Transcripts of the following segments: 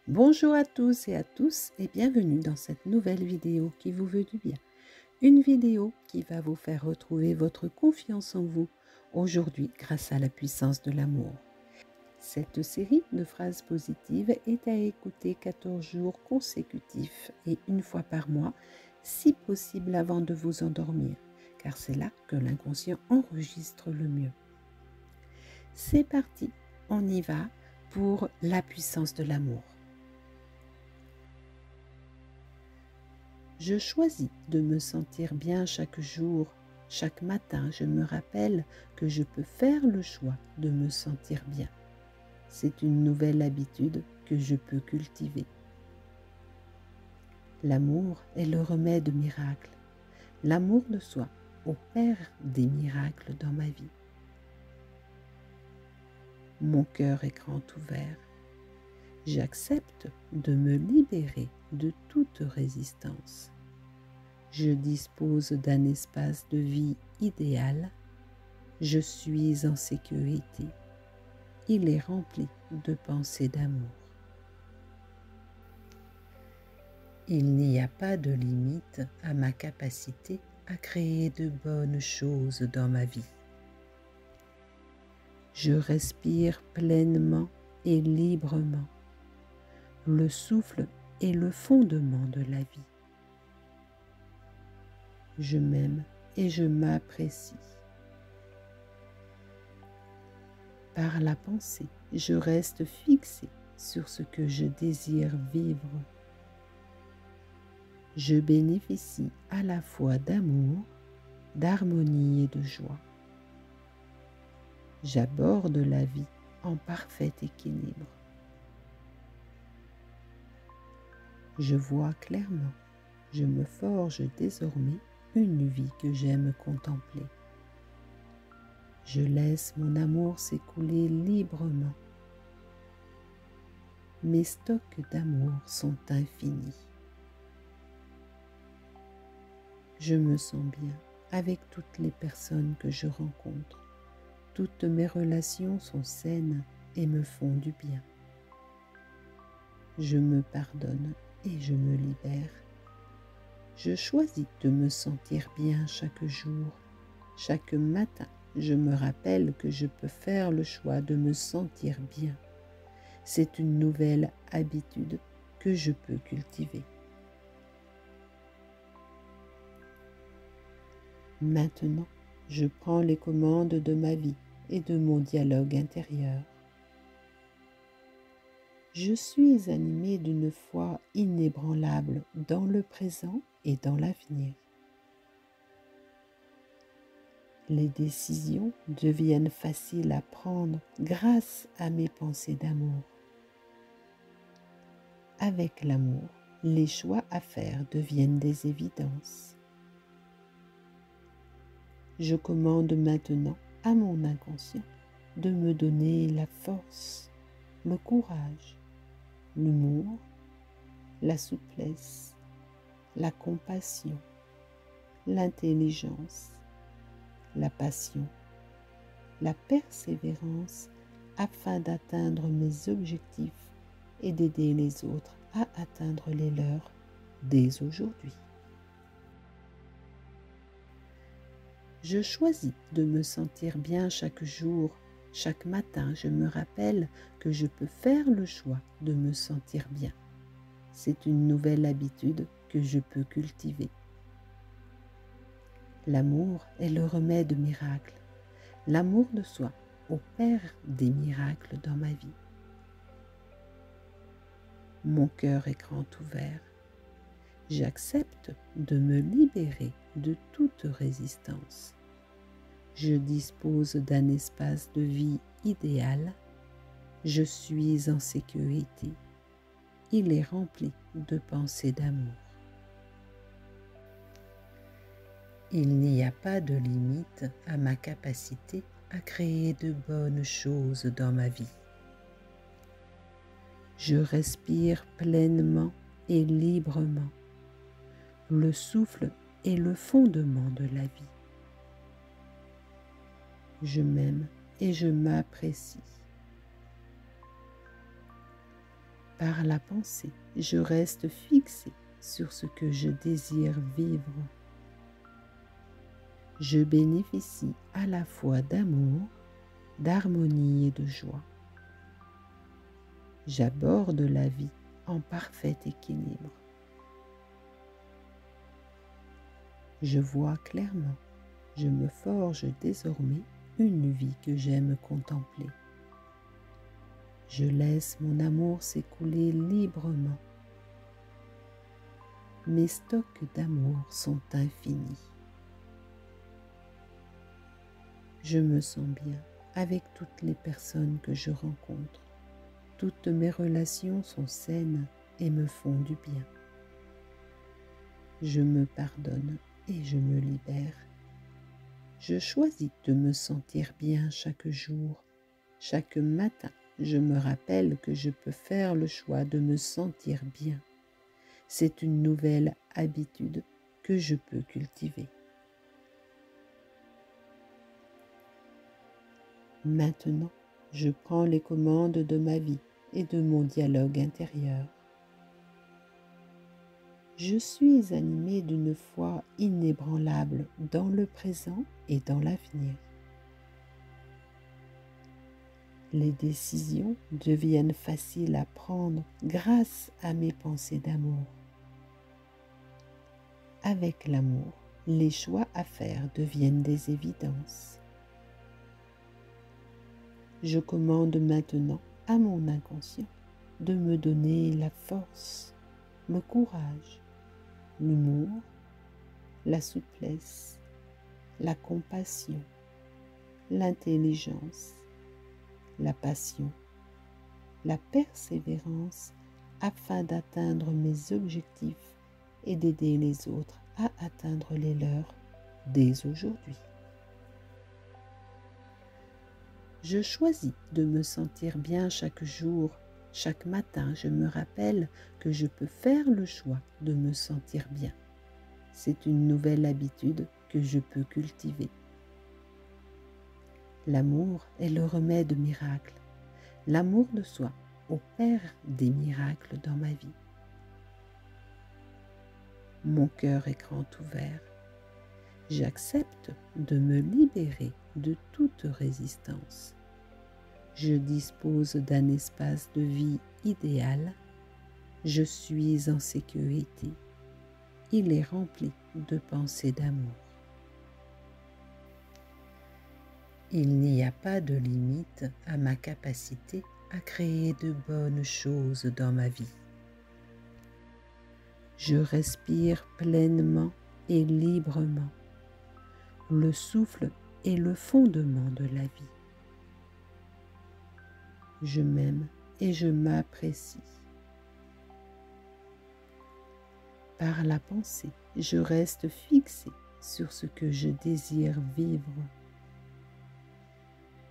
Bonjour à tous et bienvenue dans cette nouvelle vidéo qui vous veut du bien. Une vidéo qui va vous faire retrouver votre confiance en vous aujourd'hui grâce à la puissance de l'amour. Cette série de phrases positives est à écouter 14 jours consécutifs et une fois par mois, si possible avant de vous endormir, car c'est là que l'inconscient enregistre le mieux. C'est parti, on y va pour la puissance de l'amour. Je choisis de me sentir bien chaque jour. Chaque matin, je me rappelle que je peux faire le choix de me sentir bien. C'est une nouvelle habitude que je peux cultiver. L'amour est le remède miracle. L'amour de soi opère des miracles dans ma vie. Mon cœur est grand ouvert. J'accepte de me libérer de toute résistance. Je dispose d'un espace de vie idéal. Je suis en sécurité. Il est rempli de pensées d'amour. Il n'y a pas de limite à ma capacité à créer de bonnes choses dans ma vie. Je respire pleinement et librement. Le souffle est le fondement de la vie. Je m'aime et je m'apprécie. Par la pensée, je reste fixé sur ce que je désire vivre. Je bénéficie à la fois d'amour, d'harmonie et de joie. J'aborde la vie en parfait équilibre. Je vois clairement. Je me forge désormais une vie que j'aime contempler. Je laisse mon amour s'écouler librement. Mes stocks d'amour sont infinis. Je me sens bien avec toutes les personnes que je rencontre. Toutes mes relations sont saines et me font du bien. Je me pardonne et je me libère. Je choisis de me sentir bien chaque jour. Chaque matin, je me rappelle que je peux faire le choix de me sentir bien. C'est une nouvelle habitude que je peux cultiver. Maintenant, je prends les commandes de ma vie et de mon dialogue intérieur. Je suis animé d'une foi inébranlable dans le présent et dans l'avenir. Les décisions deviennent faciles à prendre grâce à mes pensées d'amour. Avec l'amour, les choix à faire deviennent des évidences. Je commande maintenant à mon inconscient de me donner la force, le courage, l'humour, la souplesse, la compassion, l'intelligence, la passion, la persévérance afin d'atteindre mes objectifs et d'aider les autres à atteindre les leurs dès aujourd'hui. Je choisis de me sentir bien chaque jour. Chaque matin, je me rappelle que je peux faire le choix de me sentir bien. C'est une nouvelle habitude que je peux cultiver. L'amour est le remède miracle. L'amour de soi opère des miracles dans ma vie. Mon cœur est grand ouvert. J'accepte de me libérer de toute résistance. Je dispose d'un espace de vie idéal. Je suis en sécurité. Il est rempli de pensées d'amour. Il n'y a pas de limite à ma capacité à créer de bonnes choses dans ma vie. Je respire pleinement et librement. Le souffle est le fondement de la vie. Je m'aime et je m'apprécie. Par la pensée, je reste fixé sur ce que je désire vivre. Je bénéficie à la fois d'amour, d'harmonie et de joie. J'aborde la vie en parfait équilibre. Je vois clairement, je me forge désormais une vie que j'aime contempler. Je laisse mon amour s'écouler librement. Mes stocks d'amour sont infinis. Je me sens bien avec toutes les personnes que je rencontre. Toutes mes relations sont saines et me font du bien. Je me pardonne et je me libère. Je choisis de me sentir bien chaque jour. Chaque matin, je me rappelle que je peux faire le choix de me sentir bien. C'est une nouvelle habitude que je peux cultiver. Maintenant, je prends les commandes de ma vie et de mon dialogue intérieur. Je suis animé d'une foi inébranlable dans le présent et dans l'avenir. Les décisions deviennent faciles à prendre grâce à mes pensées d'amour. Avec l'amour, les choix à faire deviennent des évidences. Je commande maintenant à mon inconscient de me donner la force, le courage, l'humour, la souplesse, la compassion, l'intelligence, la passion, la persévérance afin d'atteindre mes objectifs et d'aider les autres à atteindre les leurs dès aujourd'hui. Je choisis de me sentir bien chaque jour. Chaque matin, je me rappelle que je peux faire le choix de me sentir bien. C'est une nouvelle habitude que je peux cultiver. L'amour est le remède miracle. L'amour de soi opère des miracles dans ma vie. Mon cœur est grand ouvert. J'accepte de me libérer de toute résistance. Je dispose d'un espace de vie idéal. Je suis en sécurité. Il est rempli de pensées d'amour. Il n'y a pas de limite à ma capacité à créer de bonnes choses dans ma vie. Je respire pleinement et librement. Le souffle est le fondement de la vie. Je m'aime et je m'apprécie. Par la pensée, je reste fixé sur ce que je désire vivre.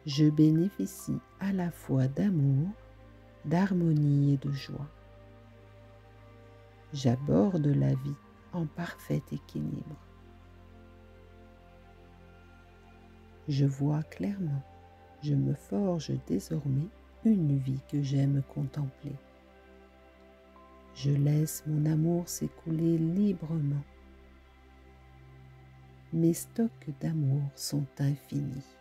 Je bénéficie à la fois d'amour, d'harmonie et de joie. J'aborde la vie en parfait équilibre. Je vois clairement, je me forge désormais une vie que j'aime contempler. Je laisse mon amour s'écouler librement. Mes stocks d'amour sont infinis.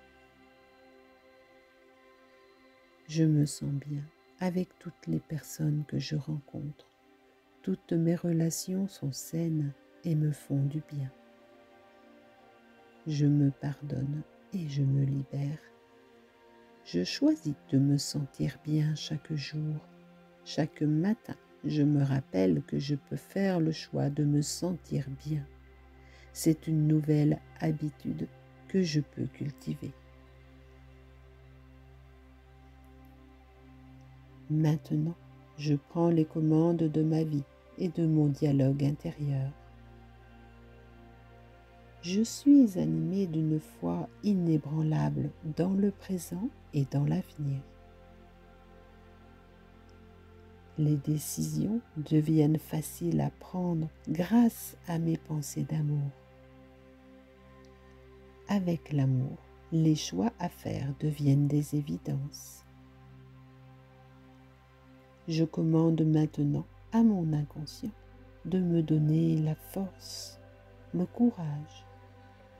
Je me sens bien avec toutes les personnes que je rencontre. Toutes mes relations sont saines et me font du bien. Je me pardonne et je me libère. Je choisis de me sentir bien chaque jour. Chaque matin, je me rappelle que je peux faire le choix de me sentir bien. C'est une nouvelle habitude que je peux cultiver. Maintenant, je prends les commandes de ma vie et de mon dialogue intérieur. Je suis animé d'une foi inébranlable dans le présent et dans l'avenir. Les décisions deviennent faciles à prendre grâce à mes pensées d'amour. Avec l'amour, les choix à faire deviennent des évidences. Je commande maintenant à mon inconscient de me donner la force, le courage,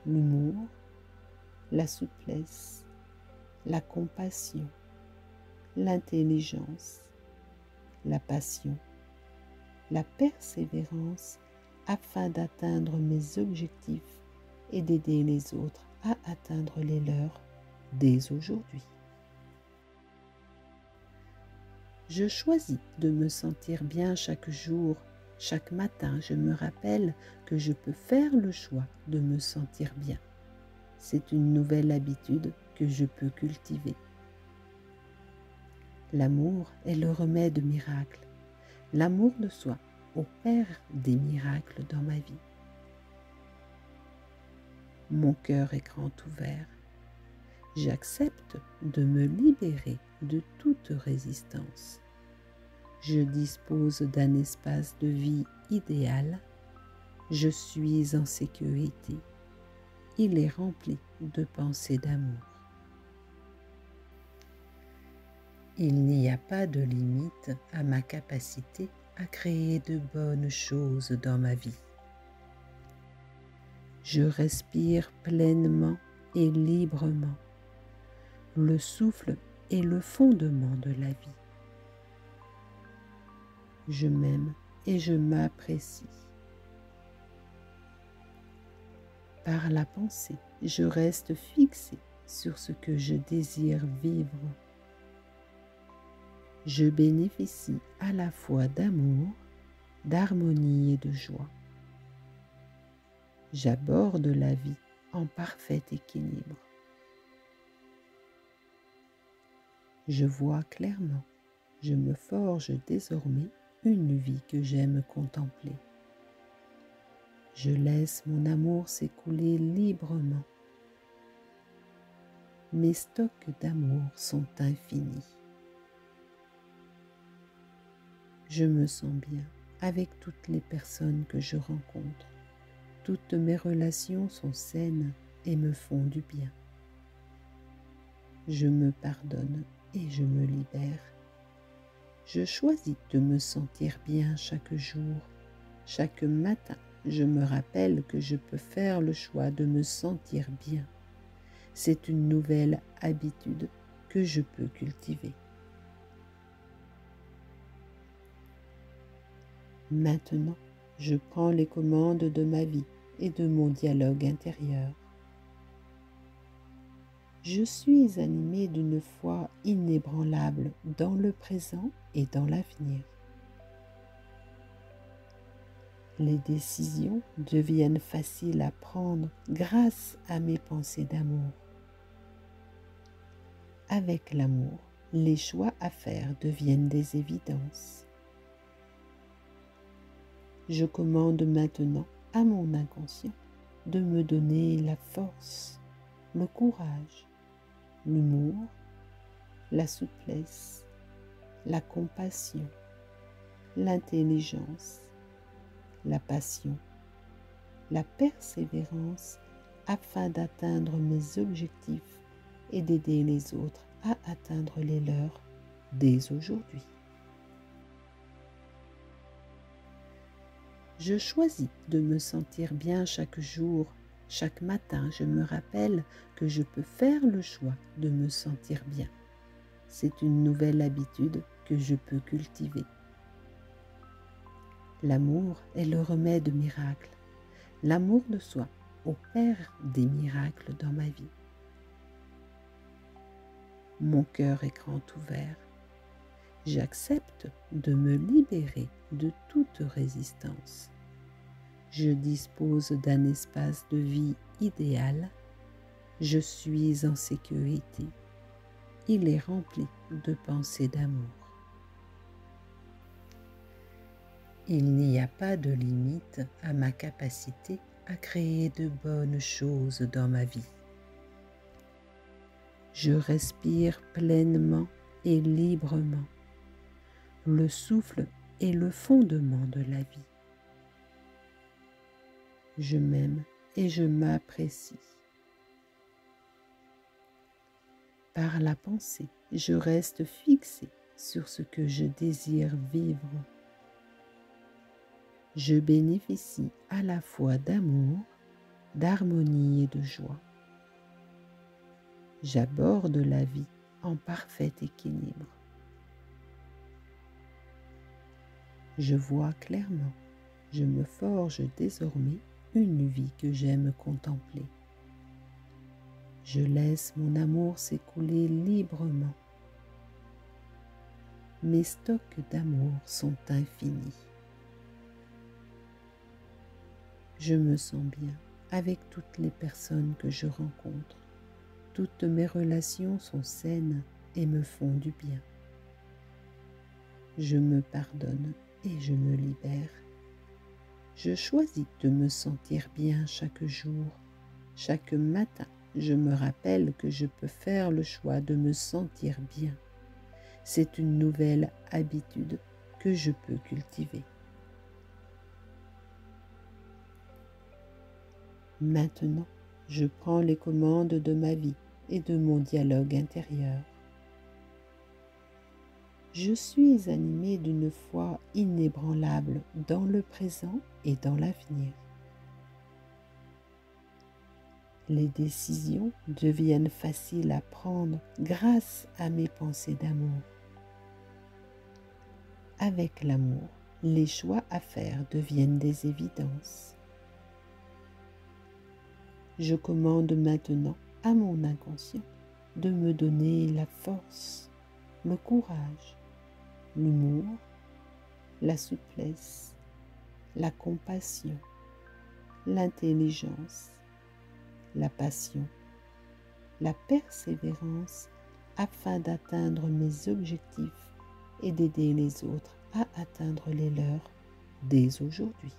l'humour, la souplesse, la compassion, l'intelligence, la passion, la persévérance afin d'atteindre mes objectifs et d'aider les autres à atteindre les leurs dès aujourd'hui. Je choisis de me sentir bien chaque jour. Chaque matin, je me rappelle que je peux faire le choix de me sentir bien. C'est une nouvelle habitude que je peux cultiver. L'amour est le remède miracle. L'amour de soi opère des miracles dans ma vie. Mon cœur est grand ouvert. J'accepte de me libérer de toute résistance. Je dispose d'un espace de vie idéal. Je suis en sécurité. Il est rempli de pensées d'amour. Il n'y a pas de limite à ma capacité à créer de bonnes choses dans ma vie. Je respire pleinement et librement. Le souffle est le fondement de la vie. Je m'aime et je m'apprécie. Par la pensée, je reste fixé sur ce que je désire vivre. Je bénéficie à la fois d'amour, d'harmonie et de joie. J'aborde la vie en parfait équilibre. Je vois clairement, je me forge désormais une vie que j'aime contempler. Je laisse mon amour s'écouler librement. Mes stocks d'amour sont infinis. Je me sens bien avec toutes les personnes que je rencontre. Toutes mes relations sont saines et me font du bien. Je me pardonne et je me libère. Je choisis de me sentir bien chaque jour. Chaque matin, je me rappelle que je peux faire le choix de me sentir bien. C'est une nouvelle habitude que je peux cultiver. Maintenant, je prends les commandes de ma vie et de mon dialogue intérieur. Je suis animé d'une foi inébranlable dans le présent et dans l'avenir. Les décisions deviennent faciles à prendre grâce à mes pensées d'amour. Avec l'amour, les choix à faire deviennent des évidences. Je commande maintenant à mon inconscient de me donner la force, le courage, l'humour, la souplesse, la compassion, l'intelligence, la passion, la persévérance afin d'atteindre mes objectifs et d'aider les autres à atteindre les leurs dès aujourd'hui. Je choisis de me sentir bien chaque jour. Chaque matin, je me rappelle que je peux faire le choix de me sentir bien. C'est une nouvelle habitude que je peux cultiver. L'amour est le remède miracle. L'amour de soi opère des miracles dans ma vie. Mon cœur est grand ouvert. J'accepte de me libérer de toute résistance. Je dispose d'un espace de vie idéal. Je suis en sécurité. Il est rempli de pensées d'amour. Il n'y a pas de limite à ma capacité à créer de bonnes choses dans ma vie. Je respire pleinement et librement. Le souffle est le fondement de la vie. Je m'aime et je m'apprécie. Par la pensée, je reste fixé sur ce que je désire vivre. Je bénéficie à la fois d'amour, d'harmonie et de joie. J'aborde la vie en parfait équilibre. Je vois clairement, je me forge désormais une vie que j'aime contempler. Je laisse mon amour s'écouler librement. Mes stocks d'amour sont infinis. Je me sens bien avec toutes les personnes que je rencontre. Toutes mes relations sont saines et me font du bien. Je me pardonne et je me libère. Je choisis de me sentir bien chaque jour. Chaque matin, je me rappelle que je peux faire le choix de me sentir bien. C'est une nouvelle habitude que je peux cultiver. Maintenant, je prends les commandes de ma vie et de mon dialogue intérieur. Je suis animé d'une foi inébranlable dans le présent et dans l'avenir. Les décisions deviennent faciles à prendre grâce à mes pensées d'amour. Avec l'amour, les choix à faire deviennent des évidences. Je commande maintenant à mon inconscient de me donner la force, le courage, l'humour, la souplesse, la compassion, l'intelligence, la passion, la persévérance afin d'atteindre mes objectifs et d'aider les autres à atteindre les leurs dès aujourd'hui.